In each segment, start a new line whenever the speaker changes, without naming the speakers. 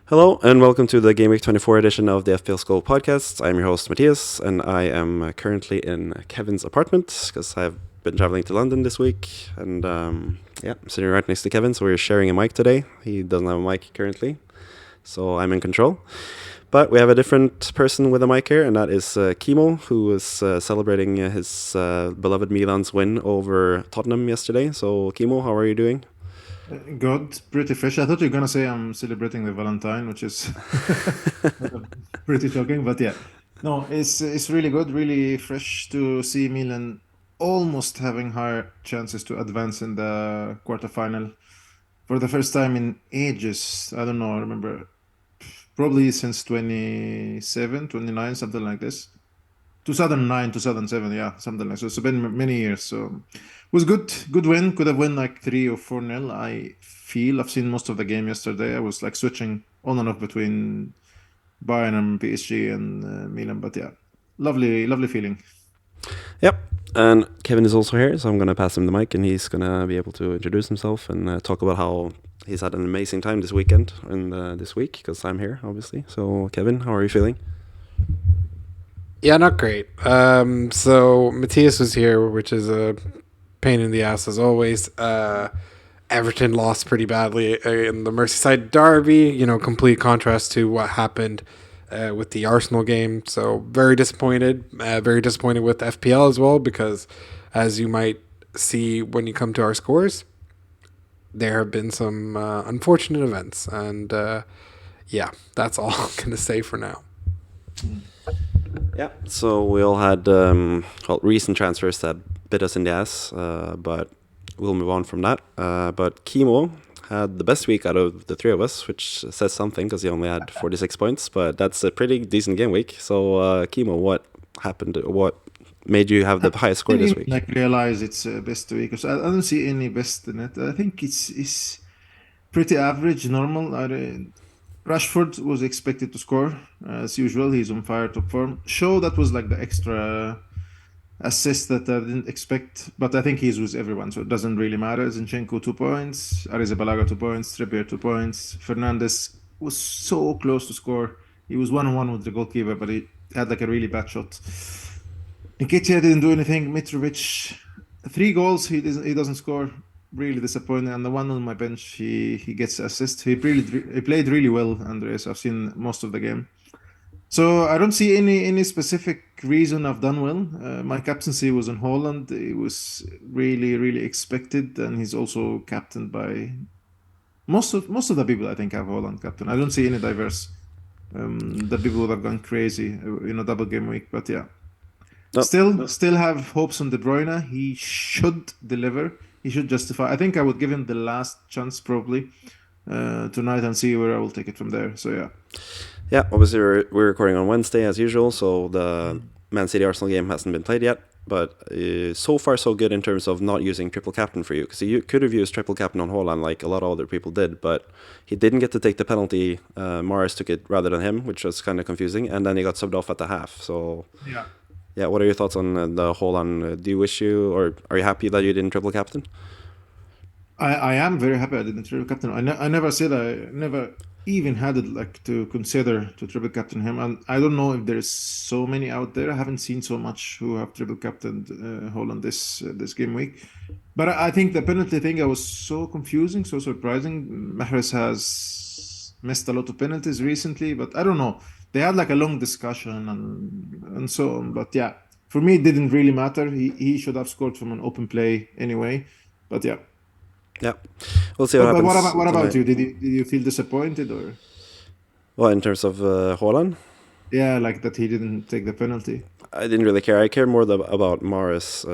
Hello and welcome to the Gameweek 24 edition of the FPL Scope podcast. I'm your host Matthias and I am currently in Kevin's apartment because I've been traveling to London this week and I'm sitting right next to Kevin, so we're sharing a mic today. He doesn't have a mic currently, so I'm in control. But we have a different person with a mic here, and that is Kimo, who was celebrating his beloved Milan's win over Tottenham yesterday. So Kimo, how are you doing?
Good, pretty fresh. I thought you were gonna say I'm celebrating the Valentine, which is pretty shocking, but yeah. No, it's really good, really fresh to see Milan almost having higher chances to advance in the quarterfinal for the first time in ages. I don't know, I remember probably since 27, 29, something like this. 2009, 2007, yeah, something like so. It's been many years. So it was good win. Could have won like 3 or 4 nil. I feel I've seen most of the game yesterday. I was like switching on and off between Bayern and PSG and Milan. But yeah, lovely feeling.
Yep. And Kevin is also here, so I'm going to pass him the mic and he's going to be able to introduce himself and talk about how he's had an amazing time this weekend and this week, because I'm here, obviously. So, Kevin, how are you feeling?
Yeah, not great. So Matthias was here, which is a pain in the ass as always. Everton lost pretty badly in the Merseyside derby. Complete contrast to what happened with the Arsenal game. So very disappointed. Very disappointed with FPL as well, because as you might see when you come to our scores, there have been some unfortunate events, and yeah, that's all I'm gonna say for now.
Yeah, so we all had recent transfers that bit us in the ass, but we'll move on from that. But Kimo had the best week out of the three of us, which says something because he only had 46 points, but that's a pretty decent game week. So, Kimo, what happened? What made you have the highest score this
Didn't
week?
like realize it's best week because I don't see any best in it. I think it's pretty average, normal. Rashford was expected to score as usual. He's on fire, top form. Show that was like the extra assist that I didn't expect, but I think he's with everyone, so it doesn't really matter. Zinchenko 2 points, Arrizabalaga 2 points, Trippier 2 points. Fernandez was so close to score. He was 1-on-1 with the goalkeeper, but he had like a really bad shot. Nketiah didn't do anything. Mitrovic, 3 goals. He doesn't score. Really disappointing. And the one on my bench, he gets assist. He played really well, Andres. I've seen most of the game. So I don't see any specific reason I've done well. My captaincy was in Holland. It was really expected, and he's also captained by most of the people I think have Holland captain. I don't see any diverse. The people would have gone crazy in a double game week, but yeah.
No,
Still have hopes on De Bruyne. He should deliver. He should justify. I think I would give him the last chance probably tonight and see where I will take it from there. So yeah.
yeah, obviously we're recording on Wednesday as usual, so the Man City Arsenal game hasn't been played yet. But so far so good in terms of not using triple captain for you, because you could have used triple captain on Haaland like a lot of other people did, but he didn't get to take the penalty. Morris took it rather than him, which was kind of confusing, and then he got subbed off at the half. So
Yeah.
yeah, what are your thoughts on the Haaland? Do you wish you, or are you happy that you didn't triple captain?
I am very happy I didn't triple captain. I never said I never even had it like to consider to triple captain him. And I don't know if there's so many out there. I haven't seen so much who have triple captained Holland this game week. But I think the penalty thing I was so confusing, so surprising. Mahrez has missed a lot of penalties recently, but I don't know. They had like a long discussion and so on. But yeah, for me it didn't really matter. He should have scored from an open play anyway. But yeah.
Yeah, we'll see what
But
happens
what about
tonight.
you? Did you feel disappointed or
Well, in terms of Haaland,
yeah, like that he didn't take the penalty?
I didn't really care. I care more about Morris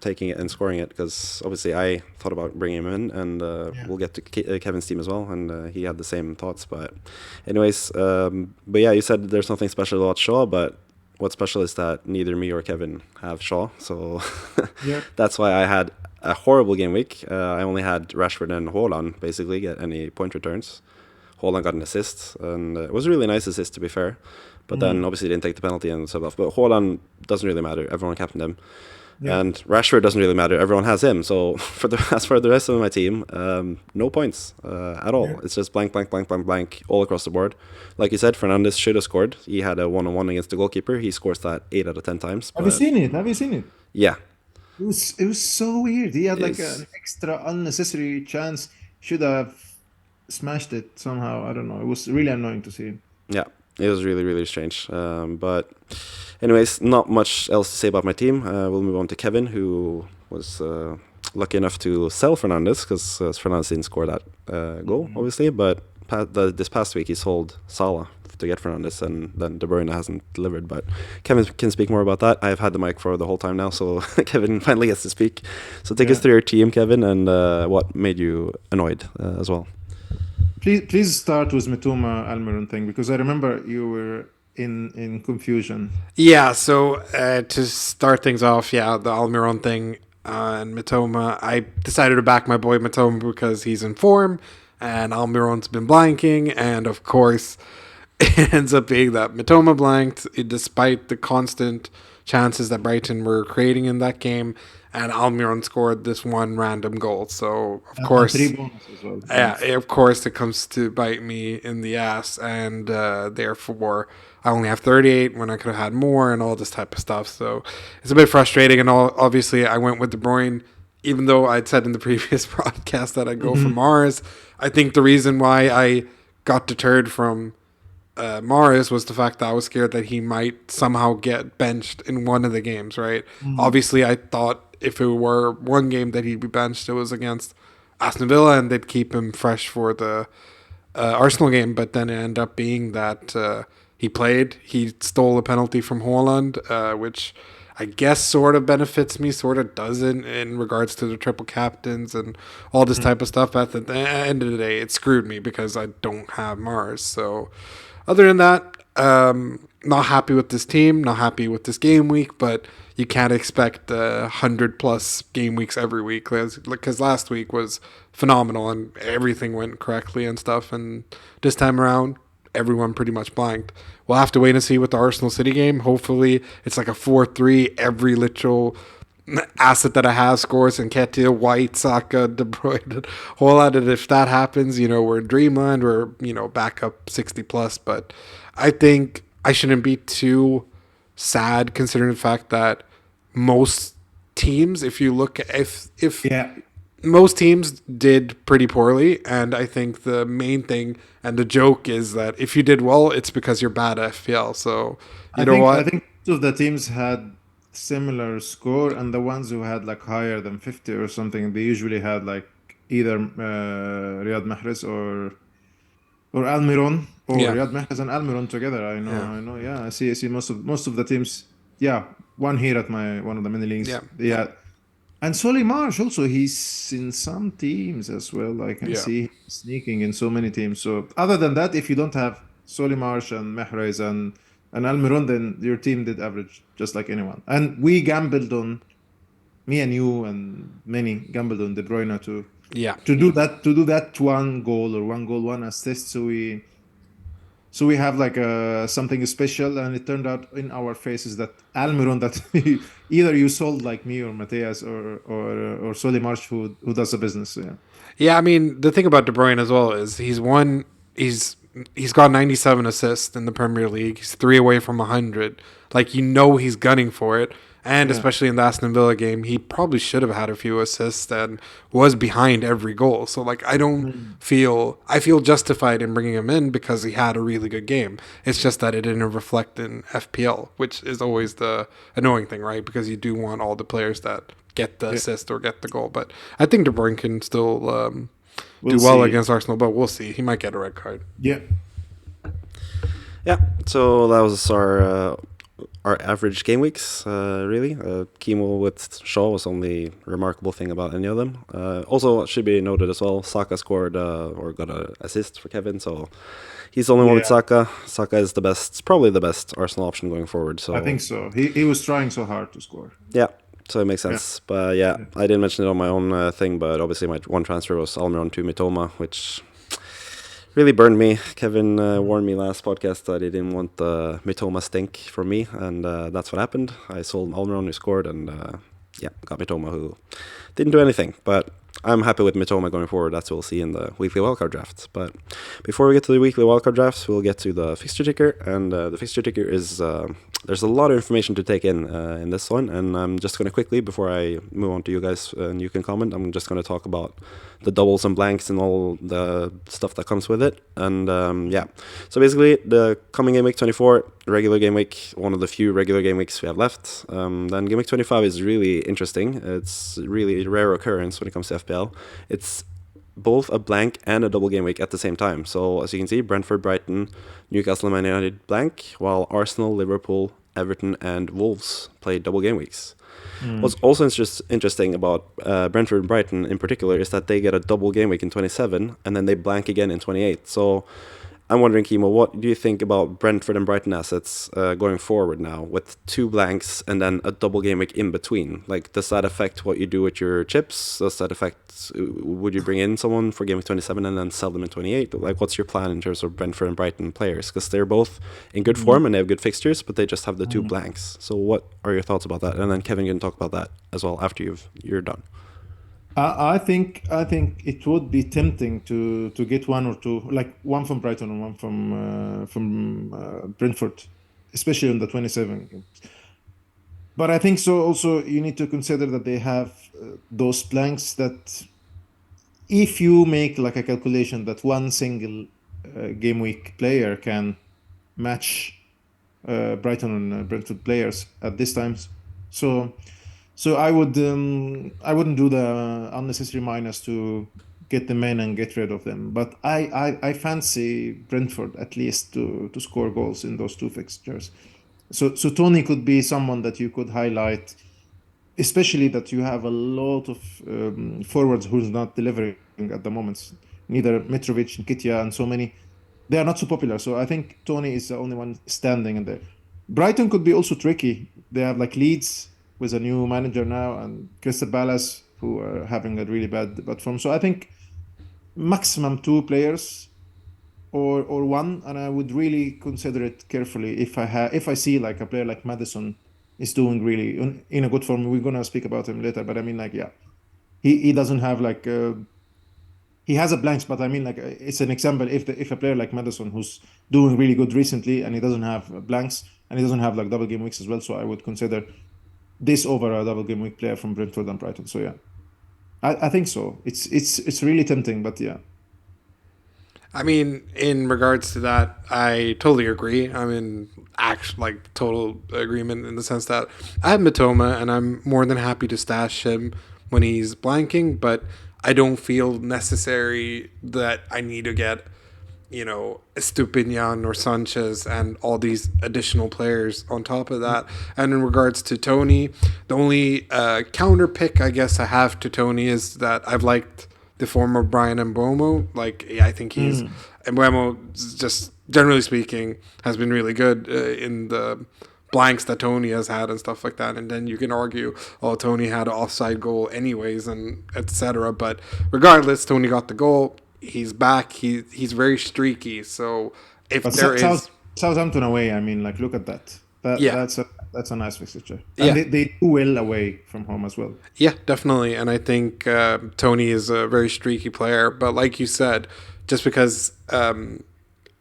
taking it and scoring it, because obviously I thought about bringing him in, and
Yeah.
we'll get to Kevin's team as well, and he had the same thoughts. But anyways, but yeah, you said there's nothing special about Shaw, but what's special is that neither me or Kevin have Shaw, so
Yeah.
that's why I had a horrible game week. I only had Rashford and Haaland basically get any point returns. Haaland got an assist, and it was a really nice assist, to be fair. But then obviously didn't take the penalty and sub off. But Haaland doesn't really matter. Everyone captained him.
Yeah.
And Rashford doesn't really matter. Everyone has him. So as for the rest of my team, no points at all.
Yeah.
It's just blank, blank, blank, blank, blank all across the board. Like you said, Fernandes should have scored. He had a 1-on-1 against the goalkeeper. He scores that 8 out of 10 times.
Have you seen it? Have you seen it?
Yeah.
It was so weird. He had like
It's-
an extra unnecessary chance. Should have smashed it somehow. I don't know. It was really annoying to see.
Yeah, it was really, really strange. But anyways, not much else to say about my team. We'll move on to Kevin, who was lucky enough to sell Fernandes, because Fernandes didn't score that goal, obviously. But this past week, he sold Salah to get Fernandes, and then De Bruyne hasn't delivered. But Kevin can speak more about that. I've had the mic for the whole time now, so Kevin finally gets to speak. So take us through your team, Kevin, and what made you annoyed as well.
Please start with Mitoma Almiron thing, because I remember you were in confusion.
Yeah, so to start things off, the Almiron thing and Mitoma, I decided to back my boy Mitoma because he's in form, and Almiron's been blanking, and of course, it ends up being that Mitoma blanked, despite the constant chances that Brighton were creating in that game, and Almiron scored this one random goal. So, of course,
3 bonus as well.
yeah, of course, it comes to bite me in the ass, and therefore I only have 38 when I could have had more, and all this type of stuff. So it's a bit frustrating. And obviously, I went with De Bruyne, even though I'd said in the previous broadcast that I'd go for Mars. I think the reason why I got deterred from Mahrez was the fact that I was scared that he might somehow get benched in one of the games, right? Obviously, I thought if it were one game that he'd be benched, it was against Aston Villa, and they'd keep him fresh for the Arsenal game. But then it ended up being that he played. He stole a penalty from Haaland, which I guess sort of benefits me, sort of doesn't, in regards to the triple captains and all this type of stuff. But at the end of the day, it screwed me because I don't have Mars. So other than that, not happy with this team, not happy with this game week, but you can't expect 100+ game weeks every week, because last week was phenomenal and everything went correctly and stuff. And this time around, everyone pretty much blanked. We'll have to wait and see with the Arsenal City game. Hopefully, it's like a 4-3. Every literal asset that I have scores, and Nketiah, White, Saka, De Bruyne, Haaland. And if that happens, we're in dreamland. We're back up 60+. But I think I shouldn't be too sad, considering the fact that most teams, if you look at if most teams did pretty poorly, and I think the main thing and the joke is that if you did well, it's because you're bad at FPL. So I
think two of the teams had similar score, and the ones who had like higher than 50 or something, they usually had like either Riyad Mahrez or Almiron, or Riyad Mahrez and Almiron together. I know. Yeah, I see most of the teams. Yeah, one here at one of the mini leagues. Yeah. And Solly Marsh also, he's in some teams as well. I can see him sneaking in so many teams. So other than that, if you don't have Solly Marsh and Mahrez and Almiron, then your team did average just like anyone. And we gambled on, me and you and many gambled on De Bruyne to do that one goal or one assist. So we have like something special, and it turned out in our faces that Almiron, that either you sold like me or Matthias or Solly March, who does the business.
Yeah, I mean, the thing about De Bruyne as well is he's got 97 assists in the Premier League. He's 3 away from 100. Like, he's gunning for it. And especially in the Aston Villa game, he probably should have had a few assists and was behind every goal. So, like, I feel justified in bringing him in because he had a really good game. It's just that it didn't reflect in FPL, which is always the annoying thing, right? Because you do want all the players that get the assist or get the goal. But I think De Bruyne can still do well against Arsenal, but we'll see. He might get a red card.
Yeah.
Yeah, so that was our average game weeks, really. Kimo with Shaw was the only remarkable thing about any of them. Also, it should be noted as well, Saka scored or got an assist for Kevin, so he's the only one with Saka. Saka is probably the best Arsenal option going forward. So
I think so. He was trying so hard to score.
Yeah, so it makes sense. But I didn't mention it on my own thing, but obviously my one transfer was Almiron to Mitoma, which really burned me. Kevin warned me last podcast that he didn't want the Mitoma stink from me, and that's what happened. I sold Almiron, who scored, and got Mitoma, who didn't do anything. But I'm happy with Mitoma going forward. That's what we'll see in the weekly wildcard drafts. But before we get to the weekly wildcard drafts, we'll get to the fixture ticker. And the fixture ticker is there's a lot of information to take in this one. And I'm just going to quickly, before I move on to you guys and you can comment, I'm just going to talk about the doubles and blanks and all the stuff that comes with it. And so basically the coming game week 24, regular game week, one of the few regular game weeks we have left. Then game week 25 is really interesting. It's really a rare occurrence when it comes to FPL. It's both a blank and a double game week at the same time. So as you can see, Brentford, Brighton, Newcastle and Man United blank, while Arsenal, Liverpool, Everton and Wolves play double game weeks. What's also interesting about Brentford and Brighton in particular is that they get a double game week in 27 and then they blank again in 28. So I'm wondering, Kimo, what do you think about Brentford and Brighton assets going forward now with 2 blanks and then a double game week in between? Like, does that affect what you do with your chips? Does that affect, would you bring in someone for game week 27 and then sell them in 28? Like, what's your plan in terms of Brentford and Brighton players? Because they're both in good form and they have good fixtures, but they just have the 2 blanks. So what are your thoughts about that? And then Kevin can talk about that as well after you're done.
I think it would be tempting to get one or two, like one from Brighton and one from Brentford, especially on the 27. But I think so. Also, you need to consider that they have those blanks that, if you make like a calculation that one single game week player can match Brighton and Brentford players at this times, so I wouldn't do the unnecessary minus to get them in and get rid of them. But I fancy Brentford at least to score goals in those 2 fixtures. So Tony could be someone that you could highlight, especially that you have a lot of forwards who's not delivering at the moment. Neither Mitrovic, Nketiah, and so many. They are not so popular. So I think Tony is the only one standing in there. Brighton could be also tricky. They have like Leeds with a new manager now, and Crystal Palace, who are having a really bad form. So I think maximum 2 players or one, and I would really consider it carefully if I see like a player like Maddison is doing really in a good form. We're gonna speak about him later, but I mean, like, he doesn't have like he has a blanks, but I mean, like, it's an example. If a player like Maddison, who's doing really good recently, and he doesn't have blanks and he doesn't have like double game weeks as well, so I would consider this over a double game week player from Brentford and Brighton. So I think so. It's really tempting, but yeah.
I mean, in regards to that, I totally agree. I'm in total agreement in the sense that I have Mitoma and I'm more than happy to stash him when he's blanking, but I don't feel necessary that I need to get, Estupinian or Sanchez and all these additional players on top of that. And in regards to Tony, the only counter pick I guess I have to Tony is that I've liked the former Brian Mbeumo. Like, I think Mbeumo, just generally speaking, has been really good in the blanks that Tony has had and stuff like that. And then you can argue, oh, Tony had an offside goal anyways and etc. But regardless, Tony got the goal. He's back. He's very streaky. So if
Southampton away, I mean, like, look at that. That's a nice fixture. And they do well away from home as well.
Yeah, definitely. And I think Tony is a very streaky player. But like you said, just because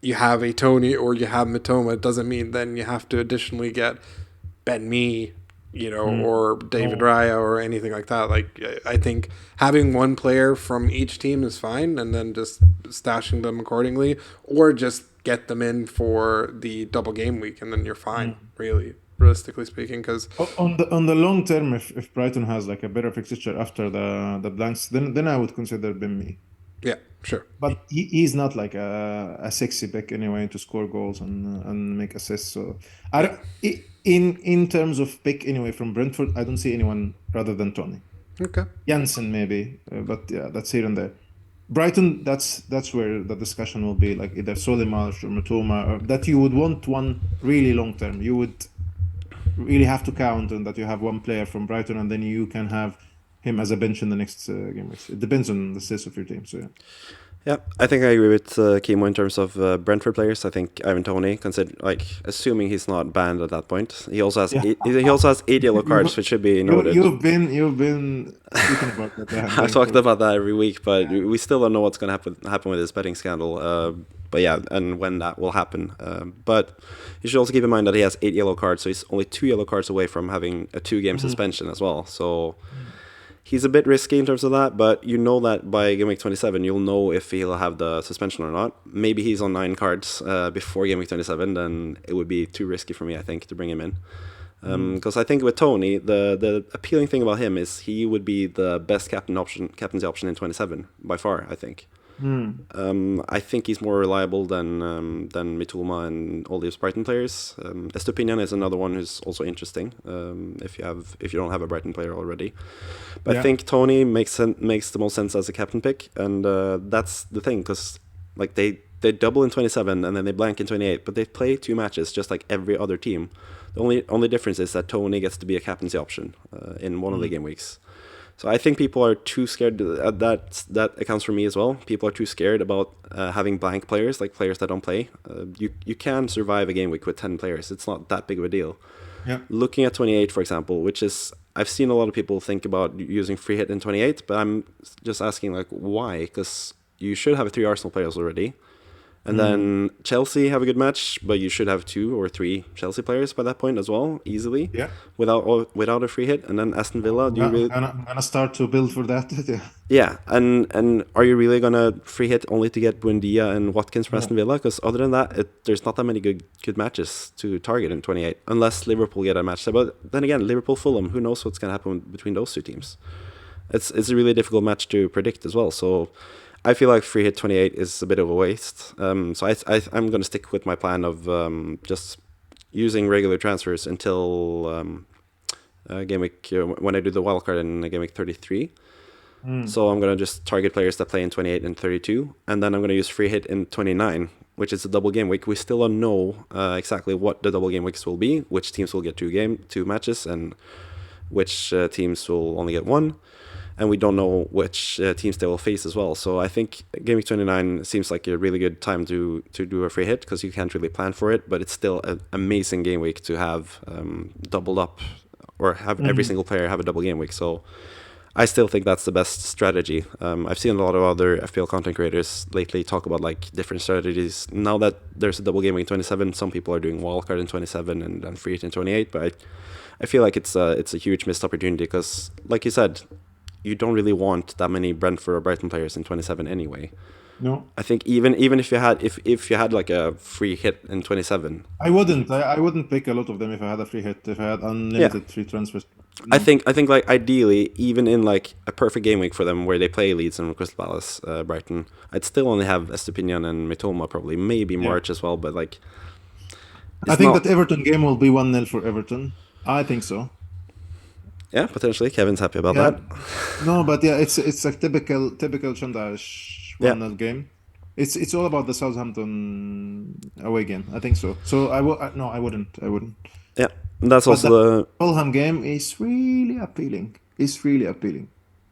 you have a Tony or you have Mitoma, it doesn't mean then you have to additionally get Ben Mee, or David Raya or anything like that. Like, I think having one player from each team is fine, and then just stashing them accordingly, or just get them in for the double game week, and then you're fine, really, realistically speaking. Because
on the long term, if Brighton has like a better fixture after the blanks, then I would consider Ben Mee.
Yeah, sure.
But he's not like a sexy pick anyway to score goals and make assists. So in terms of pick anyway from Brentford, I don't see anyone rather than Tony.
Okay.
Janssen maybe, but yeah, that's here and there. Brighton, that's where the discussion will be, like either Solimarch or Mitoma, or that you would want one really long term. You would really have to count on that you have one player from Brighton, and then you can have him as a bench in the next game. It depends on the status of your team. So
Yeah, I think I agree with Kimo in terms of Brentford players. I think Ivan Toney, assuming he's not banned at that point, he also has eight yellow cards, which should be noted.
You've been speaking about that.
I talked about that every week, but we still don't know what's going to happen with this betting scandal. But yeah, and when that will happen. But you should also keep in mind that he has 8 yellow cards, so he's only 2 yellow cards away from having a 2-game suspension as well. So he's a bit risky in terms of that, but you know that by Game Week 27, you'll know if he'll have the suspension or not. Maybe he's on 9 cards before Game Week 27, then it would be too risky for me, I think, to bring him in. Because I think with Tony, the appealing thing about him is he would be the best captaincy option in 27 by far, I think. I think he's more reliable than Mitoma and all these Brighton players. Estupinian is another one who's also interesting if you don't have a Brighton player already. But I think Tony makes the most sense as a captain pick, and that's the thing, because like they double in 27 and then they blank in 28, but they play 2 matches just like every other team. The only difference is that Tony gets to be a captaincy option in one of the game weeks. So I think people are too scared. That accounts for me as well. People are too scared about having blank players, like players that don't play. You can survive a game week with 10 players. It's not that big of a deal. Yeah. Looking at 28, for example, which is, I've seen a lot of people think about using free hit in 28, but I'm just asking like why? Because you should have 3 Arsenal players already. And then Chelsea have a good match, but you should have 2 or 3 Chelsea players by that point as well, easily. Yeah. Without a free hit. And then Aston Villa,
I'm gonna start to build for that.
Yeah. And are you really gonna free hit only to get Buendia and Watkins from Aston Villa? Because other than that, there's not that many good matches to target in 28, unless Liverpool get a match. But then again, Liverpool-Fulham, who knows what's gonna happen between those 2 teams? It's a really difficult match to predict as well. So I feel like free hit 28 is a bit of a waste. So I'm going to stick with my plan of just using regular transfers until game week when I do the wildcard in game week 33. So I'm going to just target players that play in 28 and 32, and then I'm going to use free hit in 29, which is a double game week. We still don't know exactly what the double game weeks will be, which teams will get 2 matches, and which teams will only get 1. And we don't know which teams they will face as well. So I think Game Week 29 seems like a really good time to do a free hit, because you can't really plan for it, but it's still an amazing game week to have doubled up, or have every single player have a double game week. So I still think that's the best strategy. I've seen a lot of other FPL content creators lately talk about like different strategies. Now that there's a double game week in 27, some people are doing wildcard in 27 and then free hit in 28, but I feel like it's a huge missed opportunity, because like you said, you don't really want that many Brentford or Brighton players in 27 anyway.
No,
I think even if you had like a free hit in 27,
I wouldn't pick a lot of them if I had a free hit. If I had unlimited free transfers.
No. I think like ideally, even in like a perfect game week for them where they play Leeds and Crystal Palace, Brighton, I'd still only have Estupinian and Mitoma, probably maybe March as well. But like,
I think that Everton game will be 1-0 for Everton. I think so.
Yeah, potentially. Kevin's happy about that.
No, but yeah, it's a typical Shandash 1-0 game. It's all about the Southampton away game. I think so. So I wouldn't.
Yeah, that's also the
Fulham game is really appealing.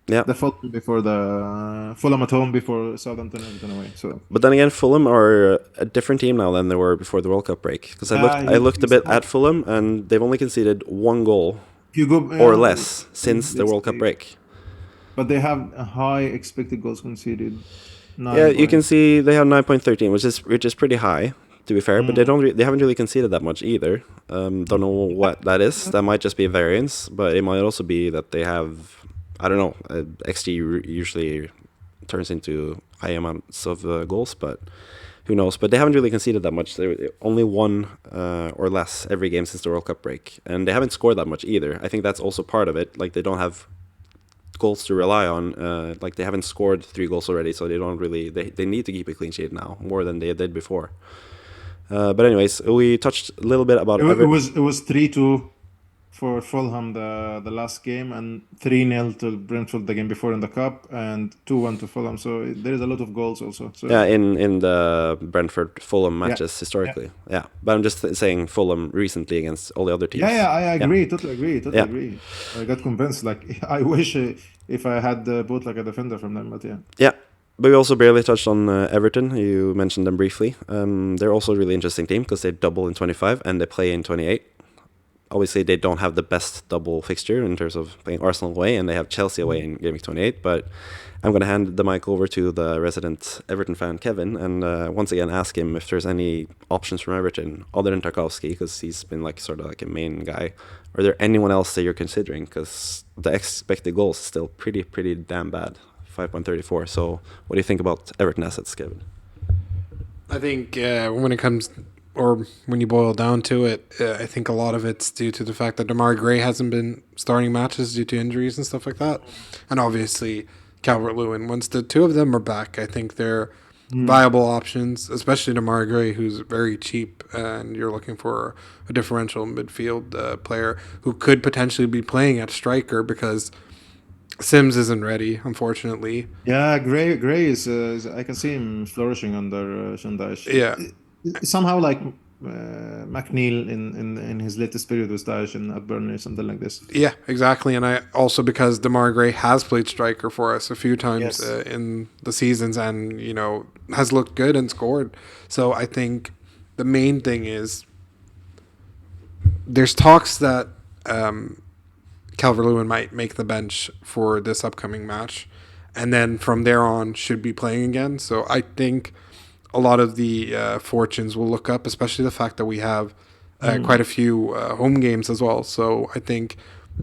Yeah, the Fulham before the Fulham at home before Southampton Everton away. So,
but then again, Fulham are a different team now than they were before the World Cup break. Because I looked a bit at Fulham, and they've only conceded 1 goal. Or less since the World Cup break.
But they have a high expected goals conceded.
You can see they have 9.13, which is pretty high, to be fair. But they haven't really conceded that much either. Don't know what that is. That might just be a variance, but it might also be that they have, I don't know. XG usually turns into high amounts of goals, but who knows? But they haven't really conceded that much. They only 1 or less every game since the World Cup break. And they haven't scored that much either. I think that's also part of it. Like, they don't have goals to rely on. Like, they haven't scored 3 goals already, so they don't really... They need to keep a clean sheet now, more than they did before. But anyways, we touched a little bit about...
It was 3-2 for Fulham the last game, and 3-0 to Brentford the game before in the Cup, and 2-1 to Fulham. So there is a lot of goals also. So,
yeah, in the Brentford-Fulham matches historically. Yeah, but I'm just saying Fulham recently against all the other teams.
Yeah, I agree. Totally agree. I got convinced. Like, I wish if I had bought like a defender from them, but yeah.
Yeah. But we also barely touched on Everton. You mentioned them briefly. They're also a really interesting team because they double in 25 and they play in 28. Obviously, they don't have the best double fixture in terms of playing Arsenal away, and they have Chelsea away in Gameweek 28. But I'm going to hand the mic over to the resident Everton fan, Kevin, and once again ask him if there's any options from Everton other than Tarkowski, because he's been like sort of like a main guy. Are there anyone else that you're considering? Because the expected goals is still pretty damn bad, 5.34. So what do you think about Everton assets, Kevin?
I think when it comes, or when you boil down to it, I think a lot of it's due to the fact that Demarai Gray hasn't been starting matches due to injuries and stuff like that. And obviously, Calvert-Lewin, once the two of them are back, I think they're viable options, especially Demarai Gray, who's very cheap, and you're looking for a differential midfield player who could potentially be playing at striker because Sims isn't ready, unfortunately.
Yeah, Gray is I can see him flourishing under Daesh.
Yeah.
Somehow like McNeil in his latest period with Daesh and at Burnley, something like this.
Yeah, exactly. And I also, because Demarai Gray has played striker for us a few times
Yes.
in the seasons and, has looked good and scored. So I think the main thing is there's talks that Calvert-Lewin might make the bench for this upcoming match, and then from there on should be playing again. So I think a lot of the fortunes will look up, especially the fact that we have quite a few home games as well. So I think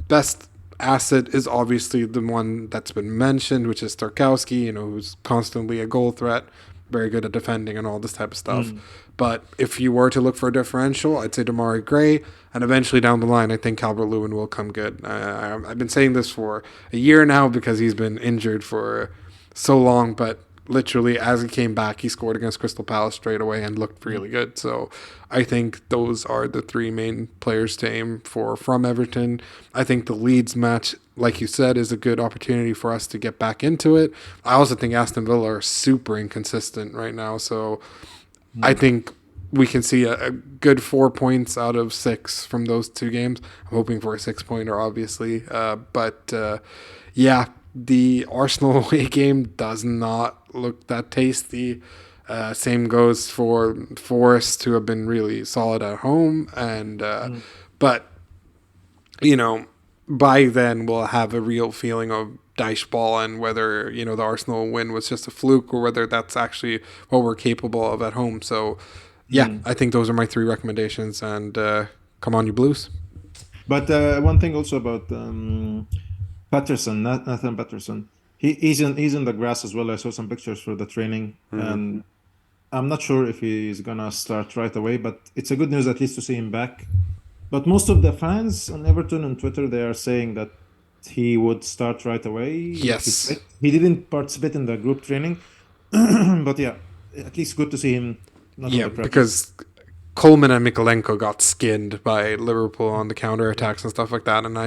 best asset is obviously the one that's been mentioned, which is Tarkowski, who's constantly a goal threat, very good at defending and all this type of stuff. But if you were to look for a differential, I'd say Demarai Gray, and eventually down the line, I think Calvert-Lewin will come good. I've been saying this for a year now because he's been injured for so long, but literally as he came back, he scored against Crystal Palace straight away and looked really good. So I think those are the three main players to aim for from Everton. I think the Leeds match, like you said, is a good opportunity for us to get back into it. I also think Aston Villa are super inconsistent right now. So I think we can see a good 4 points out of 6 from those two games. I'm hoping for a 6-pointer, obviously. The Arsenal away game does not look that tasty. Same goes for Forest, who have been really solid at home. But, by then we'll have a real feeling of Dyche ball and whether, the Arsenal win was just a fluke or whether that's actually what we're capable of at home. So, I think those are my 3 recommendations. And come on, you Blues.
But one thing also about Patterson, Nathan Patterson, he's in the grass as well. I saw some pictures for the training, and I'm not sure if he's gonna start right away. But it's a good news at least to see him back. But most of the fans on Everton on Twitter, they are saying that he would start right away.
Yes.
He didn't participate in the group training, but at least good to see him.
Because Coleman and Mikolenko got skinned by Liverpool on the counterattacks and stuff like that. And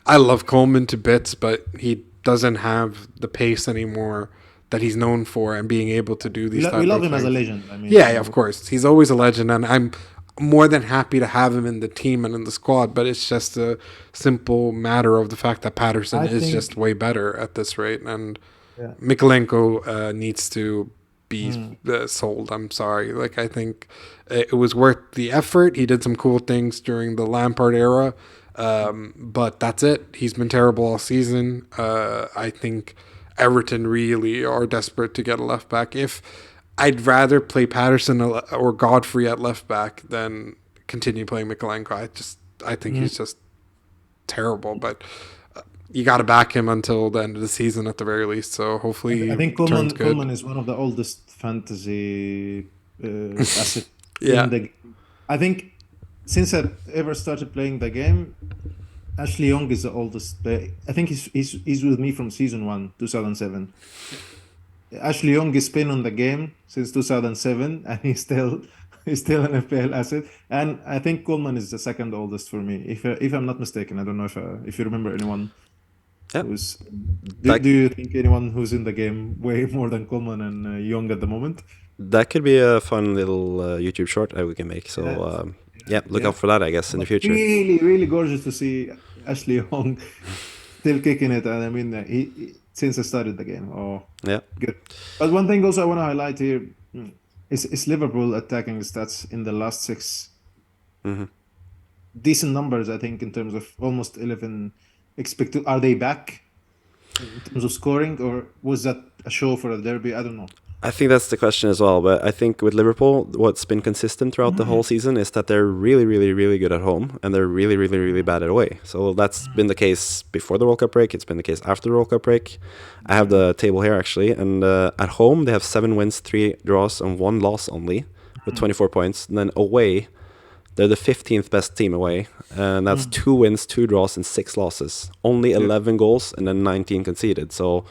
I love Coleman to bits, but he doesn't have the pace anymore that he's known for and being able to do these type of things. We
love him as a legend.
Yeah, of course. He's always a legend, and I'm more than happy to have him in the team and in the squad, but it's just a simple matter of the fact that Patterson is just way better at this rate, and Mikolenko needs to be sold. I'm sorry. I think it was worth the effort. He did some cool things during the Lampard era, but that's it. He's been terrible all season. I think Everton really are desperate to get a left back. If I'd rather play Patterson or Godfrey at left back than continue playing Mikolenko. I think he's just terrible, but you got to back him until the end of the season at the very least. So hopefully,
I think Coleman is one of the oldest fantasy assets in the game. I think since I ever started playing the game, Ashley Young is the oldest player. I think he's with me from season 1, 2007. Ashley Young has been on the game since 2007, and he's still an FPL asset. And I think Coleman is the second oldest for me, if I'm not mistaken. I don't know if you remember anyone. Who's, do you think anyone who's in the game way more than Coleman and Young at the moment?
That could be a fun little YouTube short that we can make. So look out for that, I guess, in the future.
Really, really gorgeous to see Ashley Young still kicking it. And I mean, since I started the game. Oh,
Yeah.
good. But one thing also I want to highlight here is Liverpool attacking stats in the last 6. Decent numbers, I think, in terms of almost 11 expected. Are they back in terms of scoring, or was that a show for a derby? I don't know.
I think that's the question as well. But I think with Liverpool, what's been consistent throughout the whole season is that they're really, really, really good at home, and they're really, really, really bad at away. So that's been the case before the World Cup break. It's been the case after the World Cup break. I have the table here, actually. And at home, they have 7 wins, 3 draws, and 1 loss only, with 24 points. And then away, they're the 15th best team away. And that's 2 wins, 2 draws, and 6 losses. Only 11 goals, and then 19 conceded. So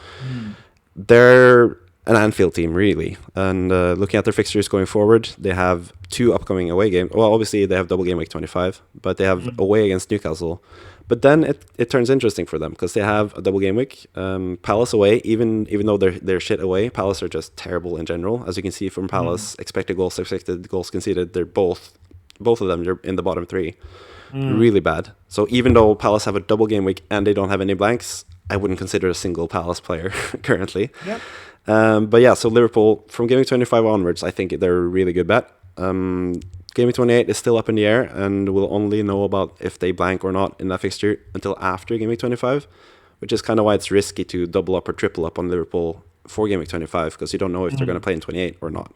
they're an Anfield team, really. And looking at their fixtures going forward, they have 2 upcoming away games. Well, obviously, they have double game week 25, but they have away against Newcastle. But then it turns interesting for them because they have a double game week. Palace away, even though they're shit away, Palace are just terrible in general. As you can see from Palace, expected goals conceded, they're both of them, they're in the bottom 3. Really bad. So even though Palace have a double game week and they don't have any blanks, I wouldn't consider a single Palace player currently.
Yep.
But yeah, so Liverpool, from Game Week 25 onwards, I think they're a really good bet. Game Week 28 is still up in the air, and we'll only know about if they blank or not in that fixture until after Game Week 25, which is kind of why it's risky to double up or triple up on Liverpool for Game Week 25, because you don't know if they're going to play in 28 or not.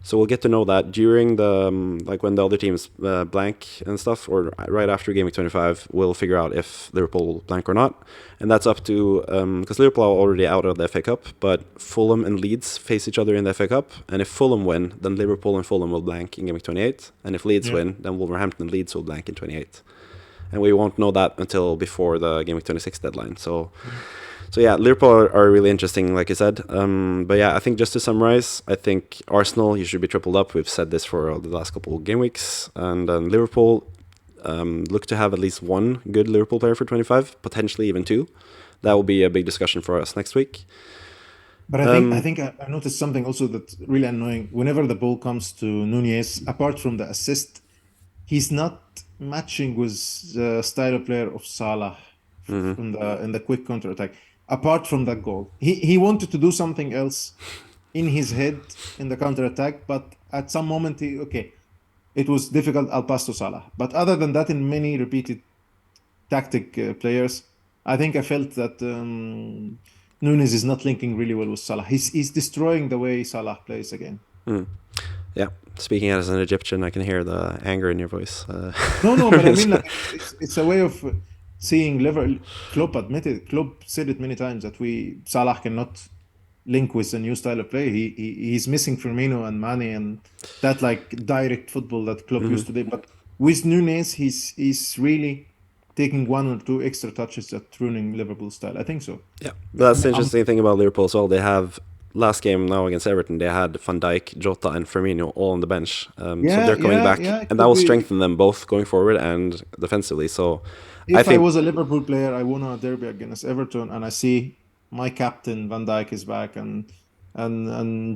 So we'll get to know that during the, when the other teams blank and stuff, or right after Game Week 25, we'll figure out if Liverpool will blank or not. And that's up to, because Liverpool are already out of the FA Cup, but Fulham and Leeds face each other in the FA Cup. And if Fulham win, then Liverpool and Fulham will blank in Game Week 28. And if Leeds win, then Wolverhampton and Leeds will blank in 28. And we won't know that until before the Game Week 26 deadline. So yeah, Liverpool are really interesting, like I said. But yeah, I think just to summarize, I think Arsenal, you should be tripled up. We've said this for the last couple of game weeks. And Liverpool, look to have at least 1 good Liverpool player for 25, potentially even 2. That will be a big discussion for us next week.
But I think I noticed something also that's really annoying. Whenever the ball comes to Nunez, apart from the assist, he's not matching with the style of player of Salah in the quick counter attack. Apart from that goal, he wanted to do something else in his head in the counter attack, but at some moment, it was difficult. I'll pass to Salah. But other than that, in many repeated tactic players, I think I felt that Nunes is not linking really well with Salah. He's destroying the way Salah plays again.
Yeah, speaking as an Egyptian, I can hear the anger in your voice.
No, but I mean, like, it's a way of seeing Klopp admitted. Klopp said it many times that Salah cannot link with a new style of play. He's missing Firmino and Mane and that like direct football that Klopp used to do. But with Nunes, he's really taking 1 or 2 extra touches that ruining Liverpool style. I think so.
Yeah, that's the interesting thing about Liverpool as well. They have last game now against Everton. They had Van Dijk, Jota, and Firmino all on the bench. So they're coming back, and that will strengthen them both going forward and defensively. So
if I was a Liverpool player, I won a derby against Everton, and I see my captain Van Dijk is back and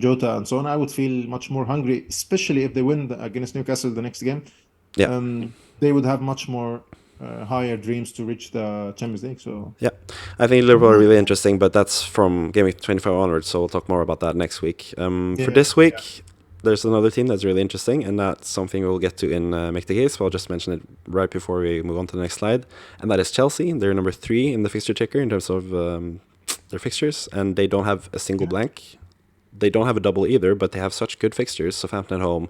Jota and so on, I would feel much more hungry, especially if they win against Newcastle the next game.
Yeah,
they would have much more higher dreams to reach the Champions League. So
yeah, I think Liverpool are really interesting, but that's from Game Week 25 onwards. So we'll talk more about that next week. For this week, there's another team that's really interesting, and that's something we'll get to in Make the Case. But I'll just mention it right before we move on to the next slide, and that is Chelsea. They're number 3 in the fixture ticker in terms of their fixtures, and they don't have a single blank. They don't have a double either, but they have such good fixtures. Southampton at home,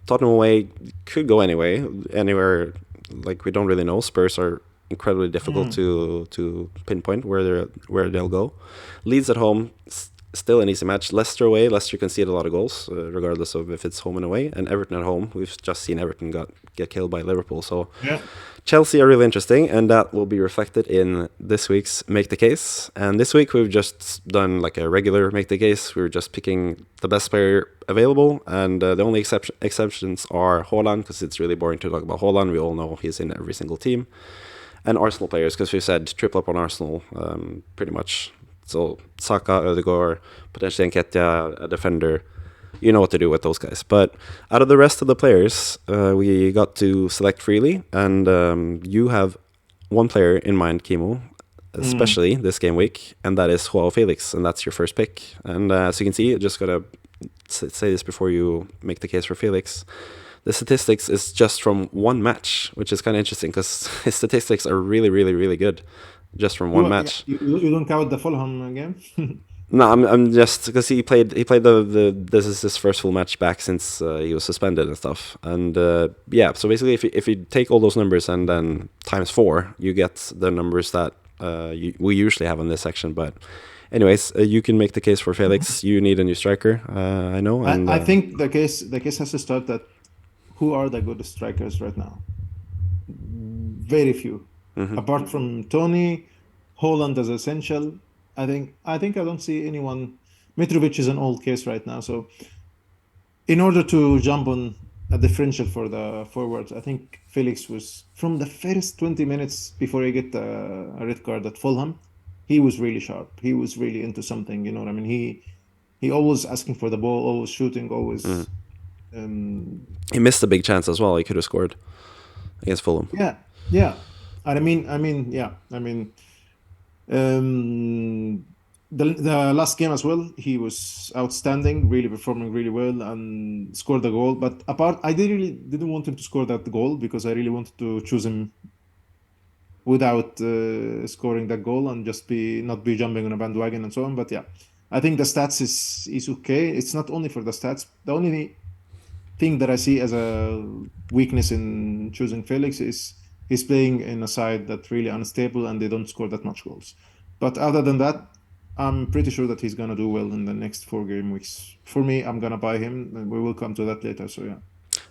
Tottenham away, could go anywhere. Like, we don't really know. Spurs are incredibly difficult to pinpoint where they'll go. Leeds at home, still an easy match. Leicester away, Leicester concede a lot of goals, regardless of if it's home and away. And Everton at home, we've just seen Everton get killed by Liverpool. So Chelsea are really interesting, and that will be reflected in this week's Make the Case. And this week we've just done like a regular Make the Case. We were just picking the best player available, and the only exceptions are Haaland, because it's really boring to talk about Haaland. We all know he's in every single team. And Arsenal players, because we said triple up on Arsenal, pretty much. So Saka, Ødegaard, potentially Nketiah, a defender. You know what to do with those guys. But out of the rest of the players, we got to select freely. And you have one player in mind, Kimo. especially this game week, and that is Joao Felix, and that's your first pick. And as you can see, just gotta say this before you make the case for Felix. The statistics is just from one match, which is kind of interesting because his statistics are really, really, really good, just from one match.
You don't count the Fulham game?
No, I'm just because he played the this is his first full match back since he was suspended and stuff, and yeah. So basically, if you take all those numbers and then times 4, you get the numbers that we usually have in this section. But anyways, you can make the case for Felix. You need a new striker, I know. And
I think the case has to start that who are the good strikers right now? Very few, apart from Tony. Holland is essential. I think I don't see anyone. Mitrovic is an old case right now, so in order to jump on a differential for the forwards, I think Felix was from the first 20 minutes before he get a red card at Fulham. He was really sharp. He was really into something. You know what I mean? He always asking for the ball, always shooting, always.
He missed a big chance as well. He could have scored against Fulham.
Yeah. The last game as well, he was outstanding, really performing really well, and scored the goal. But I didn't want him to score that goal because I really wanted to choose him without scoring that goal and just not be jumping on a bandwagon and so on. But yeah, I think the stats is okay. It's not only for the stats. The only thing that I see as a weakness in choosing Felix is he's playing in a side that's really unstable and they don't score that much goals. But other than that, I'm pretty sure that he's going to do well in the next 4 game weeks. For me, I'm going to buy him, and we will come to that later. So, yeah.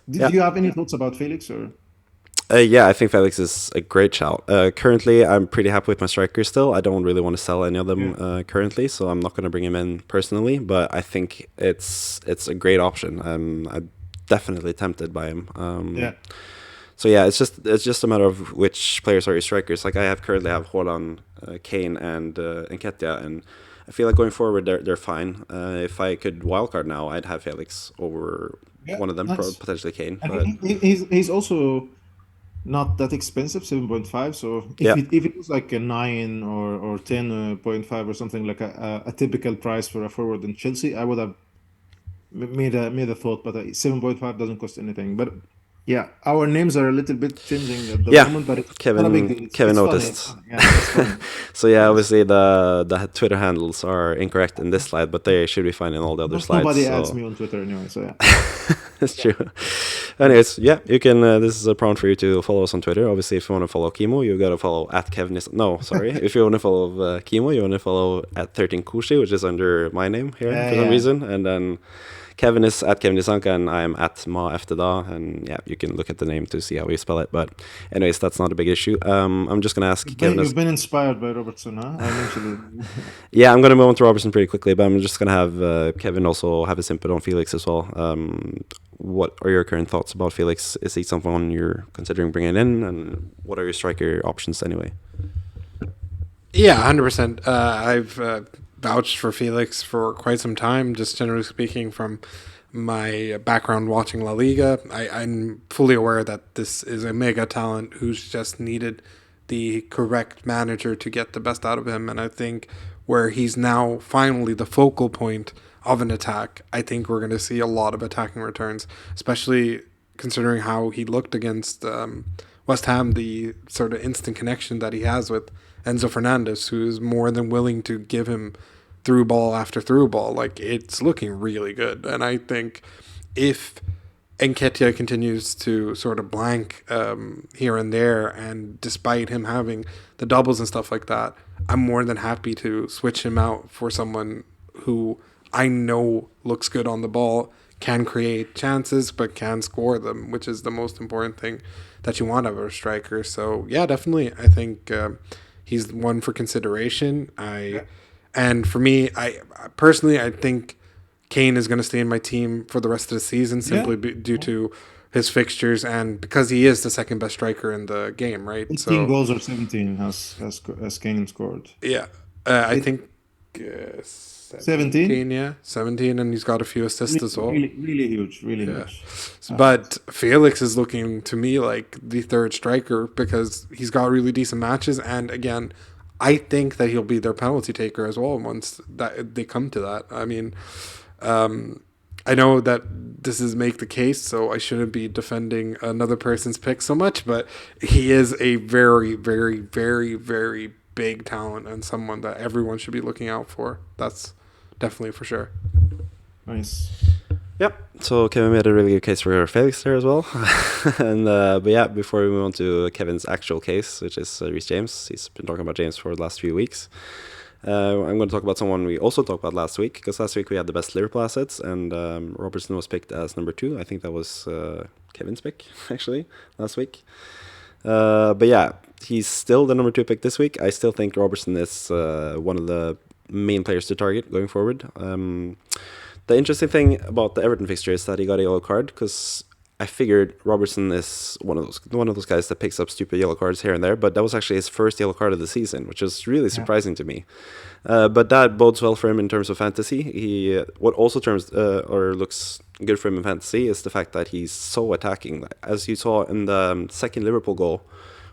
Do you have any thoughts about Felix? Or?
Yeah, I think Felix is a great shout. Currently, I'm pretty happy with my strikers still. I don't really want to sell any of them currently, so I'm not going to bring him in personally. But I think it's a great option. I'm definitely tempted by him. So yeah, it's just a matter of which players are your strikers. Like I currently have Haaland, Kane, and Nketiah, and I feel like going forward they're fine. If I could wildcard now, I'd have Felix over one of them, potentially Kane. But
he's also not that expensive, 7.5. So if it was like a 9 or 10.5 or something like a typical price for a forward in Chelsea, I would have made a thought. But 7.5 doesn't cost anything. But yeah, our names are a little bit changing at the moment, but it's
Kevin
not a big deal.
Kevin noticed.
It's funny.
So yeah, obviously the Twitter handles are incorrect in this slide, but they should be fine in all the other slides.
Nobody adds me on Twitter anyway, so yeah.
That's true. Anyways, yeah, you can. This is a prompt for you to follow us on Twitter. Obviously, if you want to follow Kimo, you got to follow at Kevin. If you want to follow Kimo, you want to follow at 13kushi, which is under my name here for some reason, and then Kevin is at Kevin Isanka, and I'm at Ma Efteda, and yeah, you can look at the name to see how we spell it. But anyways, that's not a big issue. I'm just gonna ask Kevin.
You've been inspired by Robertson, huh? I mentioned it.
Yeah, I'm gonna move on to Robertson pretty quickly, but I'm just gonna have Kevin also have his input on Felix as well. What are your current thoughts about Felix? Is he someone you're considering bringing in, and what are your striker options anyway?
Yeah, 100%. I've vouched for Felix for quite some time, just generally speaking from my background watching La Liga. I'm fully aware that this is a mega talent who's just needed the correct manager to get the best out of him. And I think where he's now finally the focal point of an attack, I think we're going to see a lot of attacking returns, especially considering how he looked against West Ham, the sort of instant connection that he has with Enzo Fernandez, who is more than willing to give him through ball after through ball. Like, it's looking really good. And I think if Nketiah continues to sort of blank here and there, and despite him having the doubles and stuff like that, I'm more than happy to switch him out for someone who I know looks good on the ball, can create chances, but can score them, which is the most important thing that you want out of a striker. So yeah, definitely, I think he's one for consideration. And for me, I personally, I think Kane is going to stay in my team for the rest of the season simply due to his fixtures and because he is the second best striker in the game, right?
18 goals or 17 has Kane scored.
Yeah, I think
17.
Yeah, 17, and he's got a few assists as well.
Really huge, huge.
But Felix is looking to me like the third striker because he's got really decent matches, and again, I think that he'll be their penalty taker as well once that they come to that. I mean, I know that this is make the case, so I shouldn't be defending another person's pick so much, but he is a very, very, very, very big talent and someone that everyone should be looking out for. That's definitely for sure.
Nice.
Yep. So Kevin made a really good case for Felix there as well. And but yeah, before we move on to Kevin's actual case, which is Reece James, he's been talking about James for the last few weeks. I'm going to talk about someone we also talked about last week, because last week we had the best Liverpool assets, and Robertson was picked as number 2. I think that was Kevin's pick, actually, last week. But yeah, he's still the number 2 pick this week. I still think Robertson is one of the main players to target going forward. The interesting thing about the Everton fixture is that he got a yellow card, because I figured Robertson is one of those guys that picks up stupid yellow cards here and there, but that was actually his first yellow card of the season, which is really surprising to me. But that bodes well for him in terms of fantasy. What also looks good for him in fantasy is the fact that he's so attacking. As you saw in the second Liverpool goal,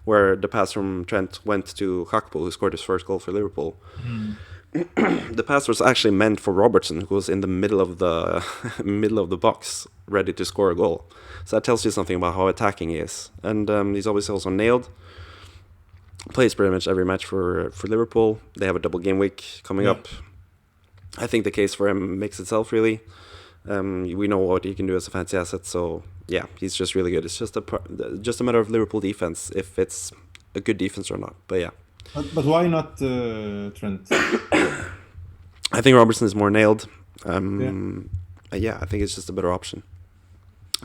where the pass from Trent went to Gakpo, who scored his first goal for Liverpool. The pass was actually meant for Robertson, who was in the middle of the box, ready to score a goal. So that tells you something about how attacking he is. And he's obviously also nailed. Plays pretty much every match for Liverpool. They have a double game week coming up. I think the case for him makes itself, really. We know what he can do as a fantasy asset, so yeah, he's just really good. It's just a matter of Liverpool defense, if it's a good defense or not. But yeah.
But why not Trent?
I think Robertson is more nailed. Yeah, I think it's just a better option.